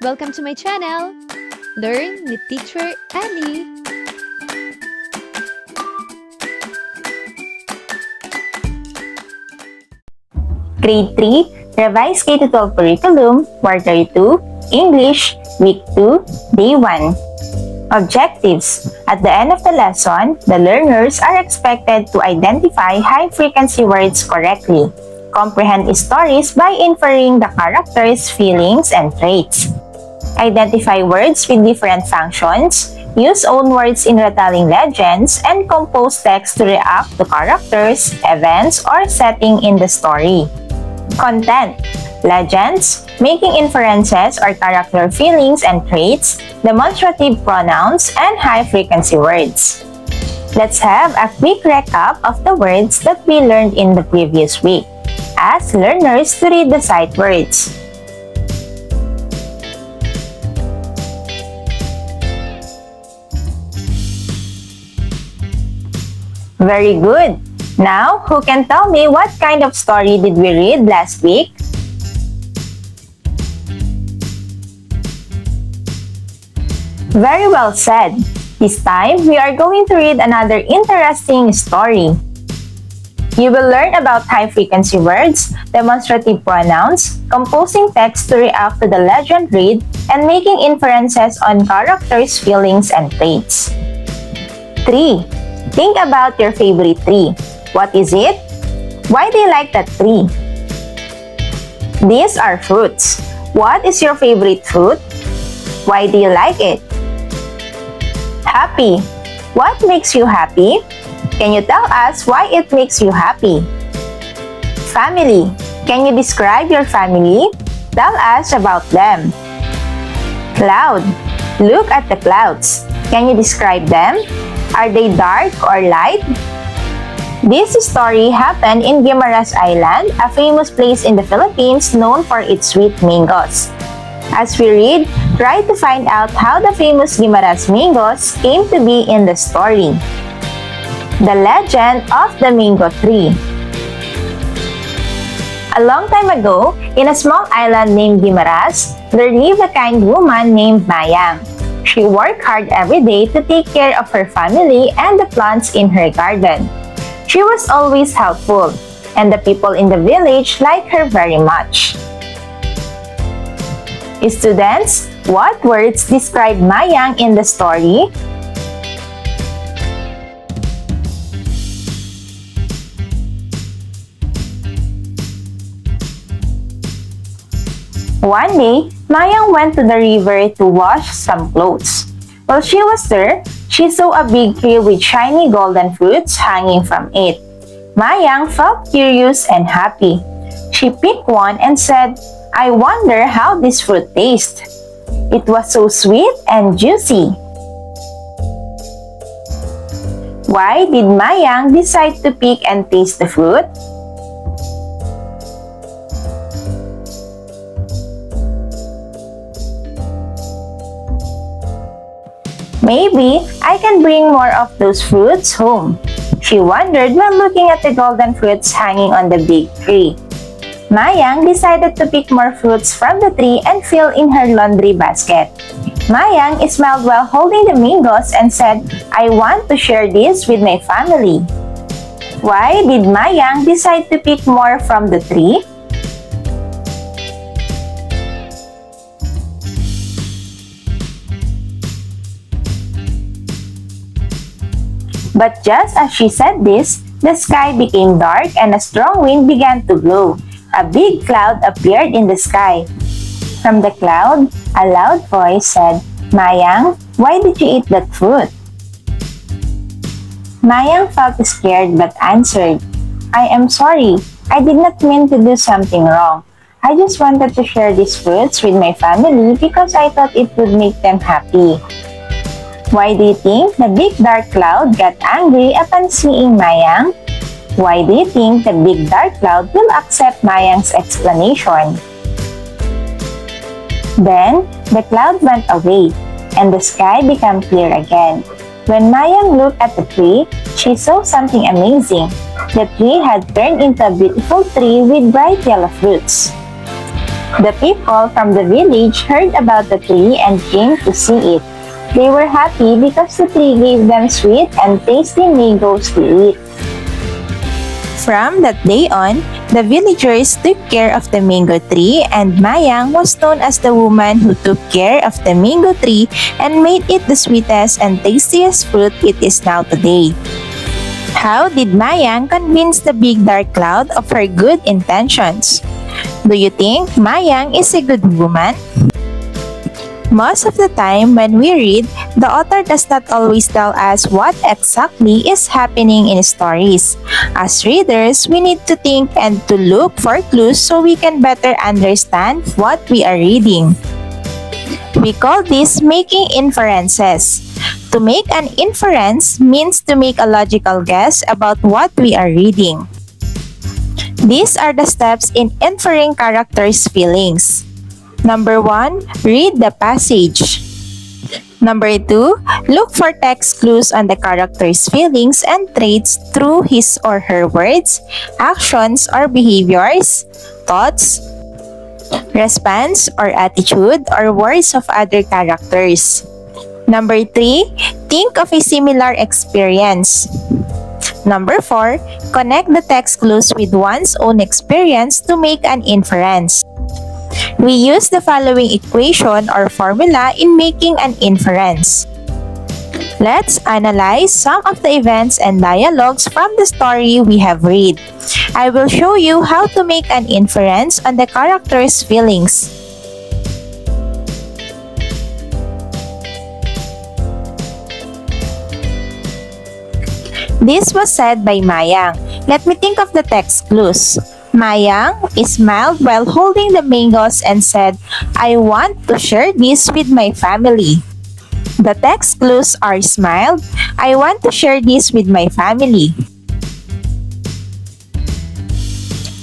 Welcome to my channel! Learn with Teacher Ali! Grade 3, Revised K-12 Curriculum, Quarter 2, English, Week 2, Day 1. Objectives. At the end of the lesson, the learners are expected to identify high-frequency words correctly, comprehend stories by inferring the characters, feelings, and traits, identify words with different functions, use own words in retelling legends, and compose text to react to characters, events, or setting in the story. Content. Legends, making inferences or character feelings and traits, demonstrative pronouns, and high-frequency words. Let's have a quick recap of the words that we learned in the previous week. Ask learners to read the sight words. Very good! Now, who can tell me what kind of story did we read last week? Very well said. This time, we are going to read another interesting story. You will learn about high-frequency words, demonstrative pronouns, composing text to react to the legend read, and making inferences on characters, feelings, and traits. 3. Think about your favorite tree. What is it? Why do you like that tree? These are fruits. What is your favorite fruit? Why do you like it? Happy. What makes you happy? Can you tell us why it makes you happy? Family. Can you describe your family? Tell us about them. Cloud. Look at the clouds. Can you describe them? Are they dark or light? This story happened in Guimaras Island, a famous place in the Philippines known for its sweet mangoes. As we read, try to find out how the famous Guimaras mangoes came to be in the story. The legend of the mango tree. A long time ago, in a small island named Guimaras, there lived a kind woman named Mayang. She worked hard every day to take care of her family and the plants in her garden. She was always helpful, and the people in the village liked her very much. Students, what words describe Mayang in the story? One day, Mayang went to the river to wash some clothes. While she was there, she saw a big tree with shiny golden fruits hanging from it. Mayang felt curious and happy. She picked one and said, "I wonder how this fruit tastes." It was so sweet and juicy. Why did Mayang decide to pick and taste the fruit? Maybe I can bring more of those fruits home, she wondered while looking at the golden fruits hanging on the big tree. Mayang decided to pick more fruits from the tree and fill in her laundry basket. Mayang smiled while holding the mangoes and said, "I want to share this with my family." Why did Mayang decide to pick more from the tree? But just as she said this, the sky became dark and a strong wind began to blow. A big cloud appeared in the sky. From the cloud, a loud voice said, "Mayang, why did you eat that fruit?" Mayang felt scared but answered, "I am sorry. I did not mean to do something wrong. I just wanted to share these fruits with my family because I thought it would make them happy." Why do you think the big dark cloud got angry upon seeing Mayang? Why do you think the big dark cloud will accept Mayang's explanation? Then, the cloud went away, and the sky became clear again. When Mayang looked at the tree, she saw something amazing. The tree had turned into a beautiful tree with bright yellow fruits. The people from the village heard about the tree and came to see it. They were happy because the tree gave them sweet and tasty mangoes to eat. From that day on, the villagers took care of the mango tree, and Mayang was known as the woman who took care of the mango tree and made it the sweetest and tastiest fruit it is now today. How did Mayang convince the big dark cloud of her good intentions? Do you think Mayang is a good woman? Most of the time when we read, the author does not always tell us what exactly is happening in stories. As readers, we need to think and to look for clues so we can better understand what we are reading. We call this making inferences. To make an inference means to make a logical guess about what we are reading. These are the steps in inferring characters' feelings. Number 1, read the passage. Number 2, look for text clues on the character's feelings and traits through his or her words, actions or behaviors, thoughts, response or attitude, or words of other characters. Number 3, think of a similar experience. Number 4, connect the text clues with one's own experience to make an inference. We use the following equation or formula in making an inference. Let's analyze some of the events and dialogues from the story we have read. I will show you how to make an inference on the character's feelings. This was said by Mayang. Let me think of the text clues. Mayang smiled while holding the mangoes and said, "I want to share this with my family." The text clues are smiled, "I want to share this with my family."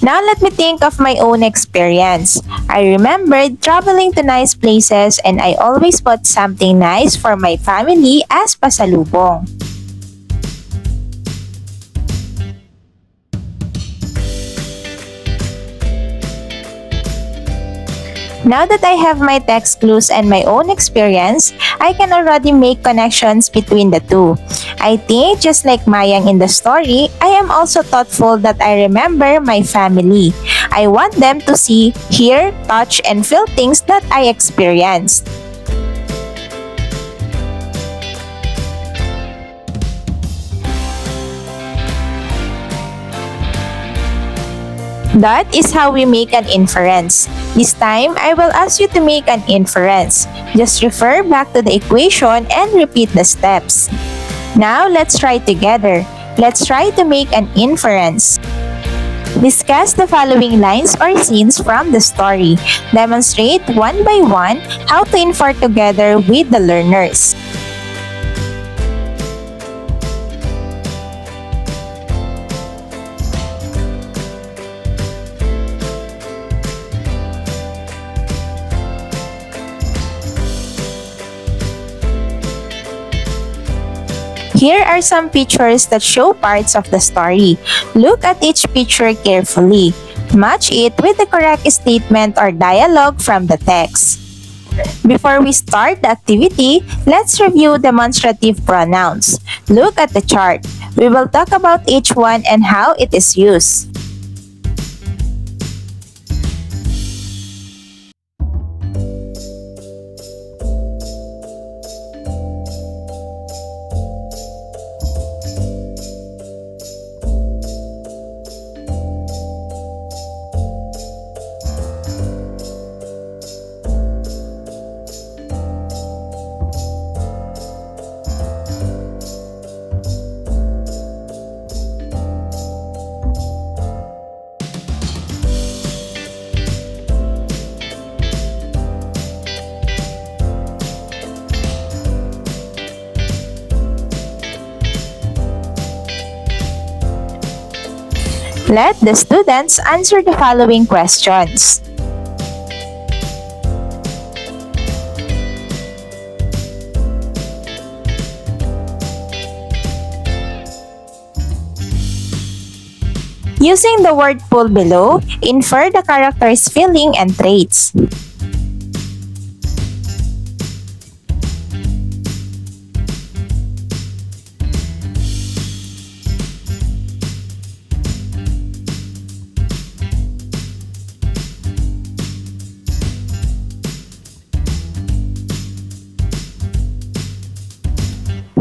Now let me think of my own experience. I remembered traveling to nice places and I always bought something nice for my family as pasalubong. Now that I have my text clues and my own experience, I can already make connections between the two. I think just like Mayang in the story, I am also thoughtful that I remember my family. I want them to see, hear, touch, and feel things that I experienced. That is how we make an inference. This time, I will ask you to make an inference. Just refer back to the equation and repeat the steps. Now, let's try together. Let's try to make an inference. Discuss the following lines or scenes from the story. Demonstrate one by one how to infer together with the learners. Here are some pictures that show parts of the story. Look at each picture carefully. Match it with the correct statement or dialogue from the text. Before we start the activity, let's review demonstrative pronouns. Look at the chart. We will talk about each one and how it is used. Let the students answer the following questions. Using the word pool below, infer the character's feeling and traits.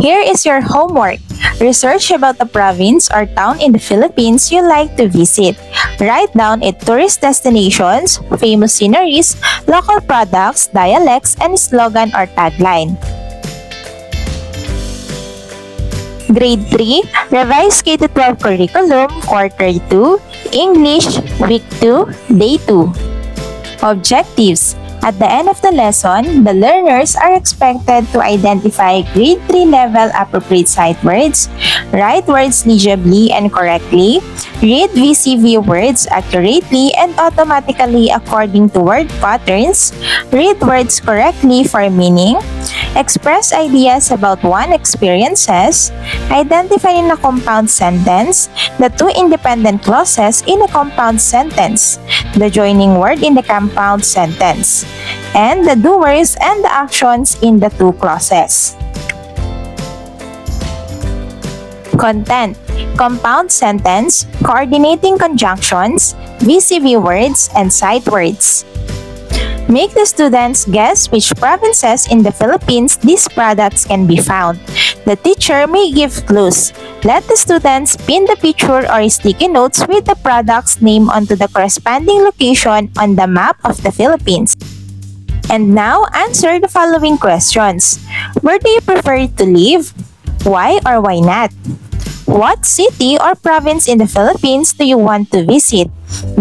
Here is your homework. Research about a province or town in the Philippines you like to visit. Write down its tourist destinations, famous sceneries, local products, dialects, and slogan or tagline. Grade 3, Revised K-12 Curriculum, Quarter 2, English, Week 2, Day 2. Objectives. At the end of the lesson, the learners are expected to identify grade 3 level appropriate sight words, write words legibly and correctly, read VCV words accurately and automatically according to word patterns, read words correctly for meaning, express ideas about one experiences, identify in a compound sentence the two independent clauses in a compound sentence, the joining word in the compound sentence, and the doers and the actions in the two clauses. Content: compound sentence, coordinating conjunctions, VCV words, and sight words. Make the students guess which provinces in the Philippines these products can be found. The teacher may give clues. Let the students pin the picture or sticky notes with the product's name onto the corresponding location on the map of the Philippines. And now, answer the following questions. Where do you prefer to live? Why or why not? What city or province in the Philippines do you want to visit?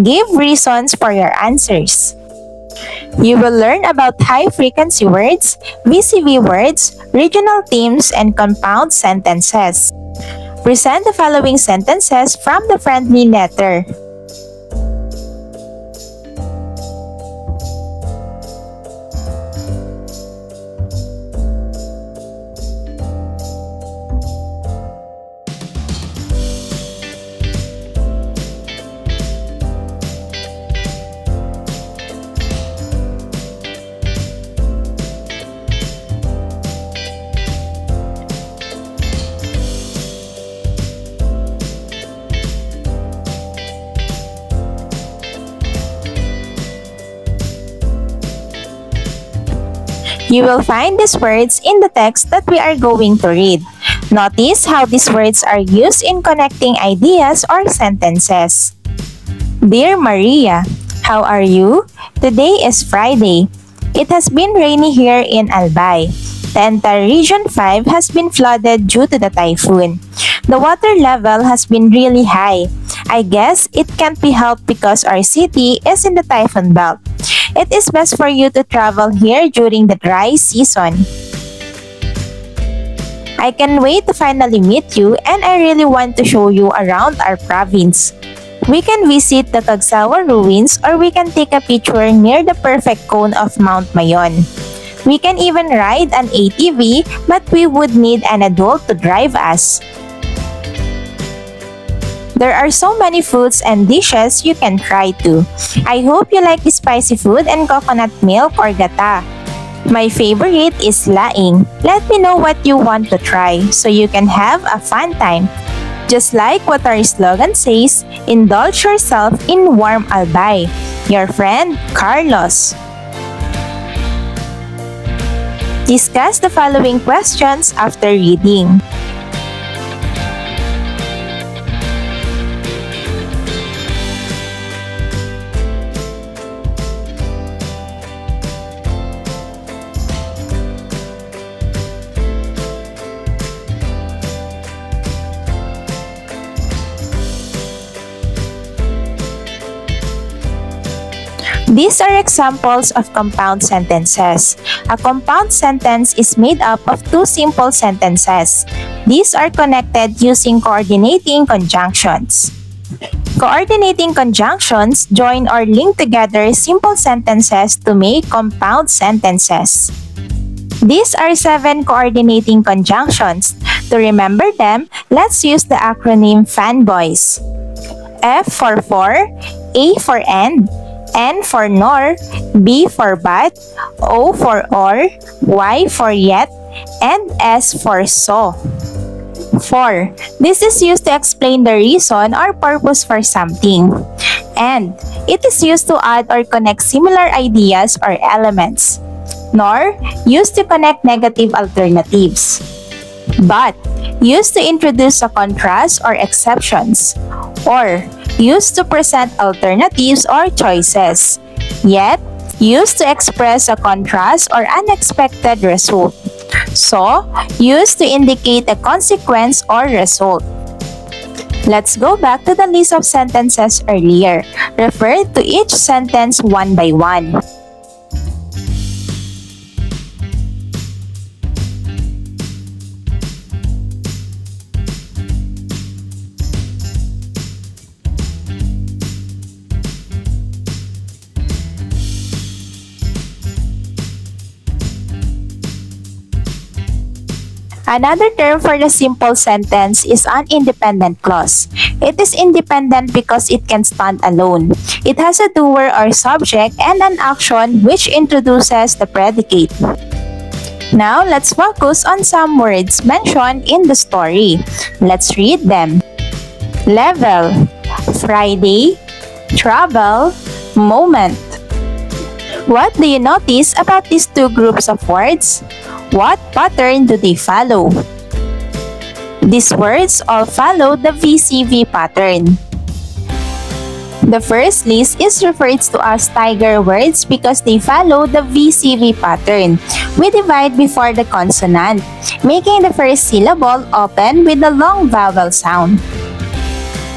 Give reasons for your answers. You will learn about high-frequency words, VCV words, regional themes, and compound sentences. Present the following sentences from the friendly letter. You will find these words in the text that we are going to read. Notice how these words are used in connecting ideas or sentences. Dear Maria, how are you? Today is Friday. It has been rainy here in Albay. The entire Region 5 has been flooded due to the typhoon. The water level has been really high. I guess it can't be helped because our city is in the typhoon belt. It is best for you to travel here during the dry season. I can wait to finally meet you and I really want to show you around our province. We can visit the Cagsawa ruins or we can take a picture near the perfect cone of Mount Mayon. We can even ride an ATV, but we would need an adult to drive us. There are so many foods and dishes you can try too. I hope you like the spicy food and coconut milk or gata. My favorite is laing. Let me know what you want to try so you can have a fun time. Just like what our slogan says, indulge yourself in warm Albay. Your friend, Carlos. Discuss the following questions after reading. These are examples of compound sentences. A compound sentence is made up of two simple sentences. These are connected using coordinating conjunctions. Coordinating conjunctions join or link together simple sentences to make compound sentences. These are 7 coordinating conjunctions. To remember them, let's use the acronym FANBOYS. F for, A for and, N for nor, B for but, O for or, Y for yet, and S for so. 4. This is used to explain the reason or purpose for something. And it is used to add or connect similar ideas or elements. Nor, used to connect negative alternatives. But, used to introduce a contrast or exceptions. Or, used to present alternatives or choices. Yet, used to express a contrast or unexpected result. So, used to indicate a consequence or result. Let's go back to the list of sentences earlier. Refer to each sentence one by one. Another term for the simple sentence is an independent clause. It is independent because it can stand alone. It has a doer or subject and an action which introduces the predicate. Now, let's focus on some words mentioned in the story. Let's read them. Level, Friday, travel, moment. What do you notice about these two groups of words? What pattern do they follow? These words all follow the VCV pattern. The first list is referred to as tiger words because they follow the VCV pattern. We divide before the consonant, making the first syllable open with a long vowel sound.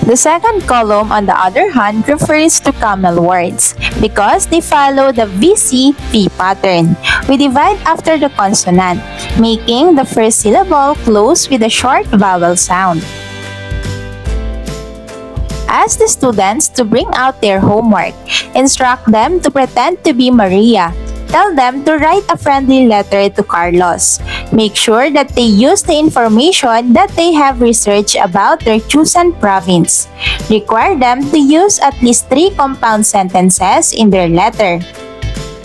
The second column, on the other hand, refers to camel words because they follow the VCV pattern. We divide after the consonant, making the first syllable close with a short vowel sound. Ask the students to bring out their homework. Instruct them to pretend to be Maria. Tell them to write a friendly letter to Carlos. Make sure that they use the information that they have researched about their chosen province. Require them to use at least 3 compound sentences in their letter.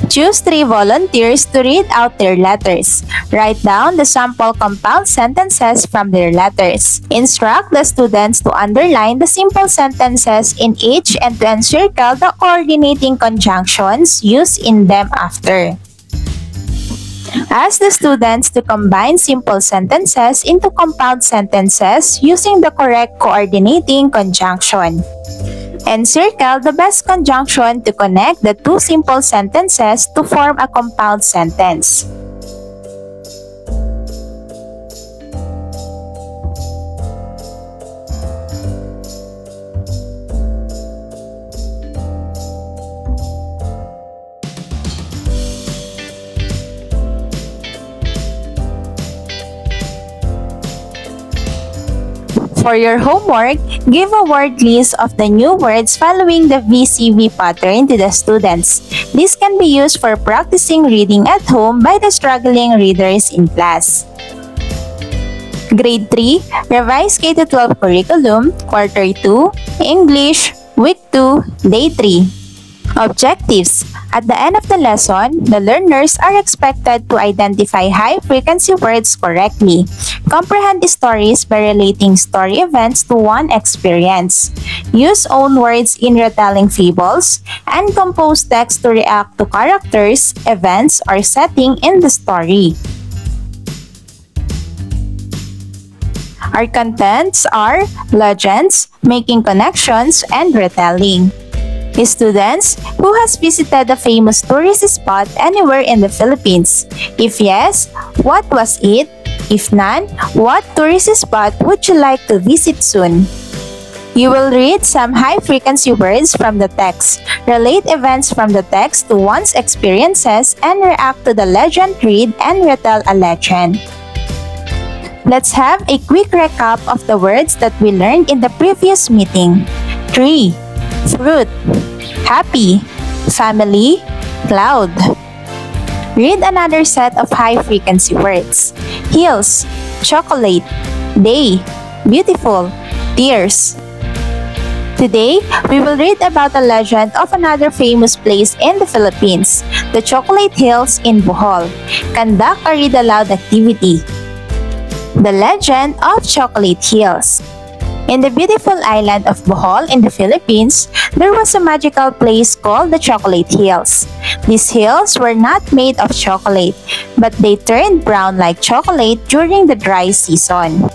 Choose 3 volunteers to read out their letters. Write down the sample compound sentences from their letters. Instruct the students to underline the simple sentences in each and to encircle the coordinating conjunctions used in them after. Ask the students to combine simple sentences into compound sentences using the correct coordinating conjunction. Encircle the best conjunction to connect the 2 simple sentences to form a compound sentence. For your homework, give a word list of the new words following the VCV pattern to the students. This can be used for practicing reading at home by the struggling readers in class. Grade 3, Revised K-12 Curriculum, Quarter 2, English, Week 2, Day 3. Objectives. At the end of the lesson, the learners are expected to identify high-frequency words correctly, comprehend stories by relating story events to one experience, use own words in retelling fables, and compose text to react to characters, events, or setting in the story. Our contents are legends, making connections, and retelling. Students, who has visited a famous tourist spot anywhere in the Philippines? If yes, what was it? If none, what tourist spot would you like to visit soon? You will read some high-frequency words from the text, relate events from the text to one's experiences, and react to the legend read and retell a legend. Let's have a quick recap of the words that we learned in the previous meeting. Tree, fruit, happy, family, cloud. Read another set of high-frequency words. Hills, chocolate, day, beautiful, tears. Today, we will read about the legend of another famous place in the Philippines, the Chocolate Hills in Bohol. Conduct a read aloud activity. The Legend of Chocolate Hills. In the beautiful island of Bohol in the Philippines, there was a magical place called the Chocolate Hills. These hills were not made of chocolate, but they turned brown like chocolate during the dry season.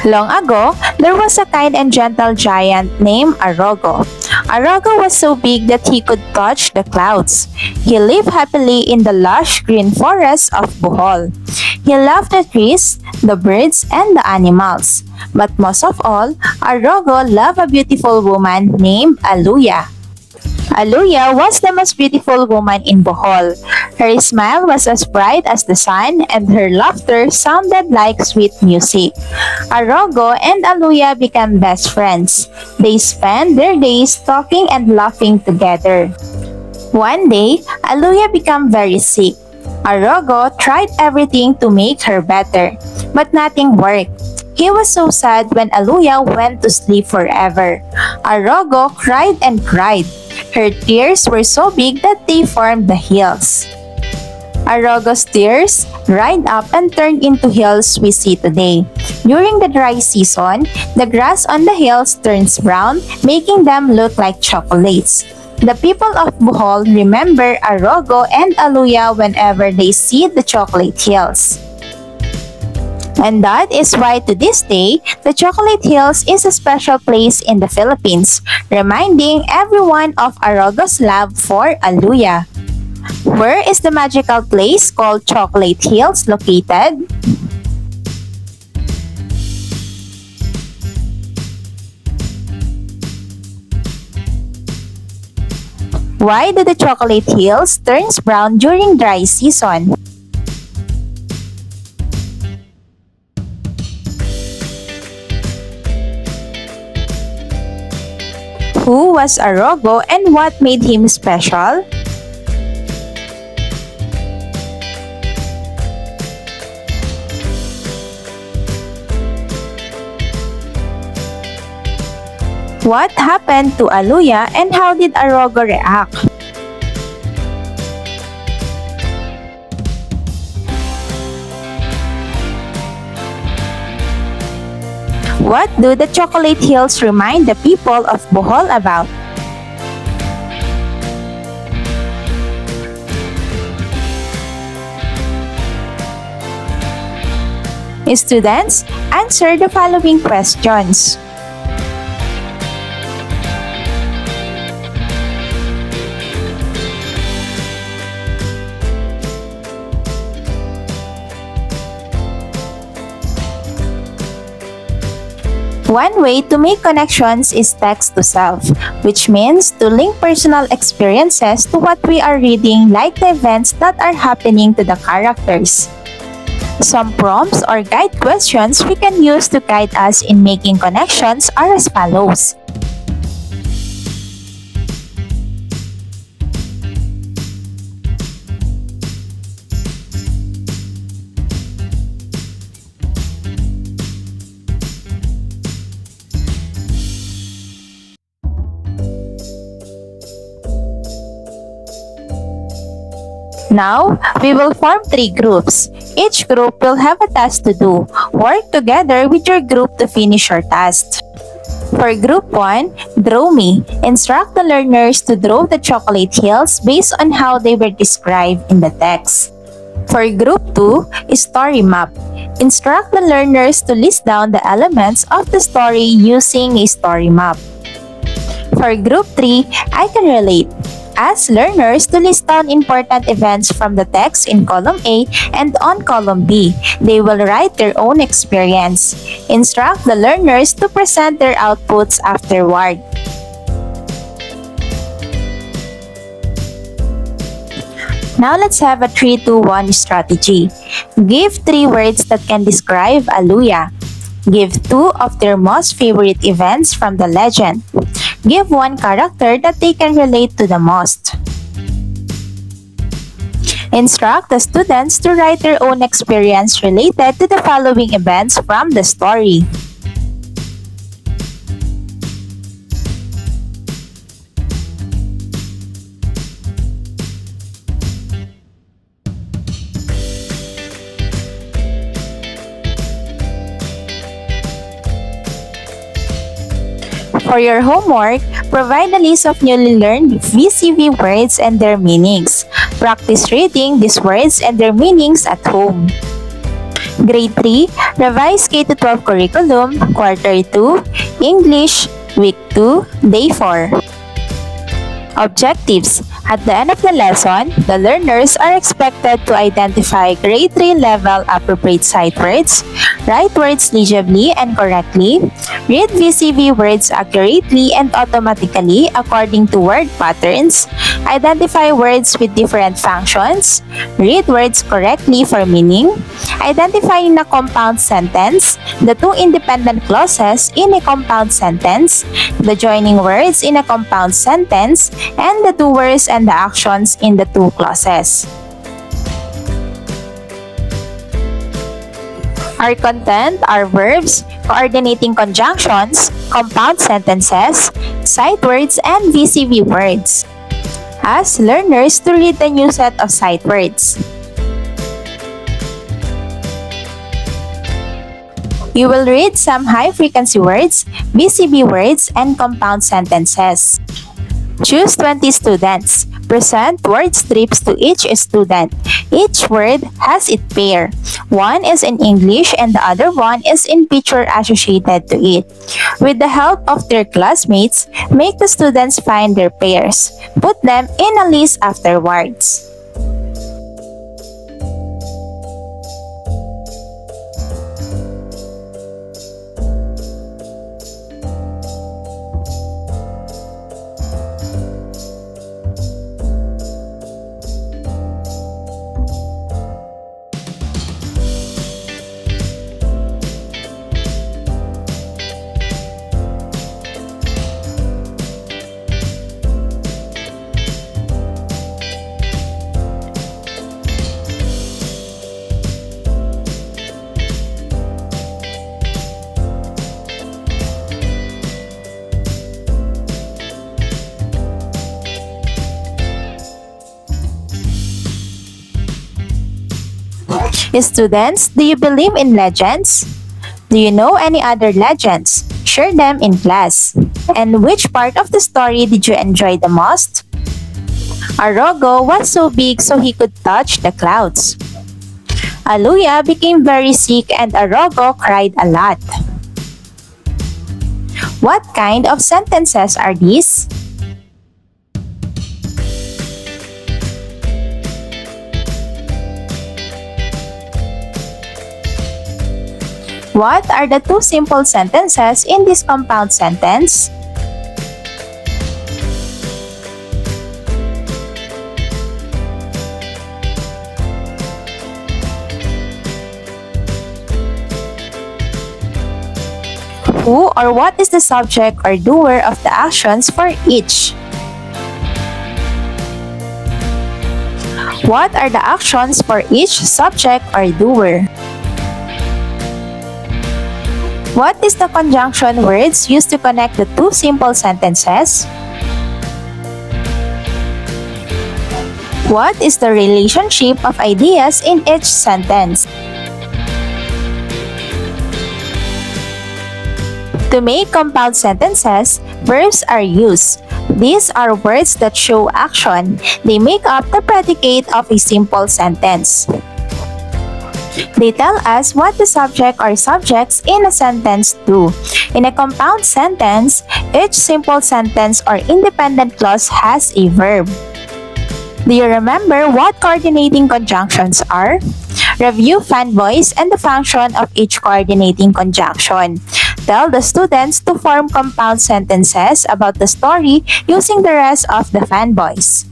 Long ago, there was a kind and gentle giant named Arogo. Arogo was so big that he could touch the clouds. He lived happily in the lush green forests of Bohol. He loved the trees, the birds, and the animals. But most of all, Arogo loved a beautiful woman named Aluya. Aluya was the most beautiful woman in Bohol. Her smile was as bright as the sun and her laughter sounded like sweet music. Arogo and Aluya became best friends. They spent their days talking and laughing together. One day, Aluya became very sick. Arogo tried everything to make her better, but nothing worked. He was so sad when Aluya went to sleep forever. Arogo cried and cried. Her tears were so big that they formed the hills. Arogo's tears dried up and turned into hills we see today. During the dry season, the grass on the hills turns brown, making them look like chocolates. The people of Bohol remember Arogo and Aluya whenever they see the chocolate hills. And that is why to this day, the Chocolate Hills is a special place in the Philippines, reminding everyone of Arogo's love for Aluya. Where is the magical place called Chocolate Hills located? Why do the Chocolate Hills turns brown during dry season? Who was Arogo and what made him special? What happened to Aluya and how did Arogo react? What do the Chocolate Hills remind the people of Bohol about? Students, answer the following questions. One way to make connections is text to self, which means to link personal experiences to what we are reading, like the events that are happening to the characters. Some prompts or guide questions we can use to guide us in making connections are as follows. Now, we will form 3 groups. Each group will have a task to do. Work together with your group to finish your task. For Group 1, Draw Me. Instruct the learners to draw the chocolate hills based on how they were described in the text. For Group 2, Story Map. Instruct the learners to list down the elements of the story using a story map. For Group 3, I Can Relate. Ask learners to list down important events from the text in column A and on column B. They will write their own experience. Instruct the learners to present their outputs afterward. Now let's have a 3-2-1 strategy. Give 3 words that can describe Aluya. Give 2 of their most favorite events from the legend. Give 1 character that they can relate to the most. Instruct the students to write their own experience related to the following events from the story. For your homework, provide a list of newly learned VCV words and their meanings. Practice reading these words and their meanings at home. Grade 3, Revised K-12 Curriculum, Quarter 2, English, Week 2, Day 4. Objectives. At the end of the lesson, the learners are expected to identify grade 3 level appropriate sight words, write words legibly and correctly, read VCV words accurately and automatically according to word patterns, identify words with different functions, read words correctly for meaning, identifying a compound sentence, the two independent clauses in a compound sentence, the joining words in a compound sentence, and the doers and the actions in the two clauses. Our content are verbs, coordinating conjunctions, compound sentences, sight words, and VCV words. Ask learners to read the new set of sight words. You will read some high-frequency words, VCV words, and compound sentences. Choose 20 students. Present word strips to each student. Each word has its pair. One is in English and the other one is in picture associated to it. With the help of their classmates, make the students find their pairs. Put them in a list afterwards. Students, do you believe in legends? Do you know any other legends? Share them in class. And which part of the story did you enjoy the most? Arogo was so big so he could touch the clouds. Aluya became very sick and Arogo cried a lot. What kind of sentences are these? What are the two simple sentences in this compound sentence? Who or what is the subject or doer of the actions for each? What are the actions for each subject or doer? What is the conjunction words used to connect the two simple sentences? What is the relationship of ideas in each sentence? To make compound sentences, verbs are used. These are words that show action. They make up the predicate of a simple sentence. They tell us what the subject or subjects in a sentence do. In a compound sentence, each simple sentence or independent clause has a verb. Do you remember what coordinating conjunctions are? Review fanboys and the function of each coordinating conjunction. Tell the students to form compound sentences about the story using the rest of the fanboys.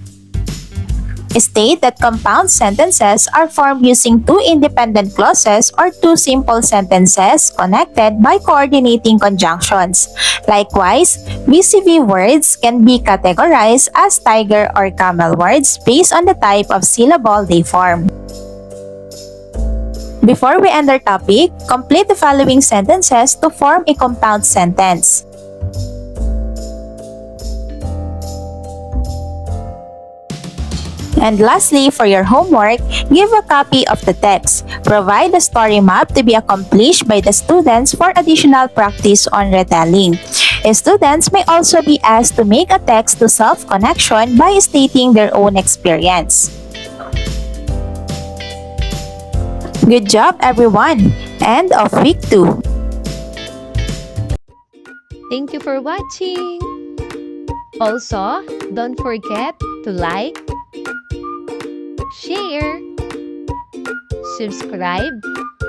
State that compound sentences are formed using two independent clauses or two simple sentences connected by coordinating conjunctions. Likewise, VCV words can be categorized as tiger or camel words based on the type of syllable they form. Before we end our topic, complete the following sentences to form a compound sentence. And lastly, for your homework, give a copy of the text. Provide a story map to be accomplished by the students for additional practice on retelling. Students may also be asked to make a text-to-self connection by stating their own experience. Good job, everyone! End of week 2. Thank you for watching! Also, don't forget to like, share, subscribe,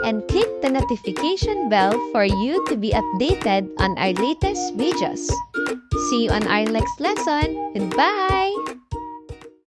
and click the notification bell for you to be updated on our latest videos. See you on our next lesson. Goodbye!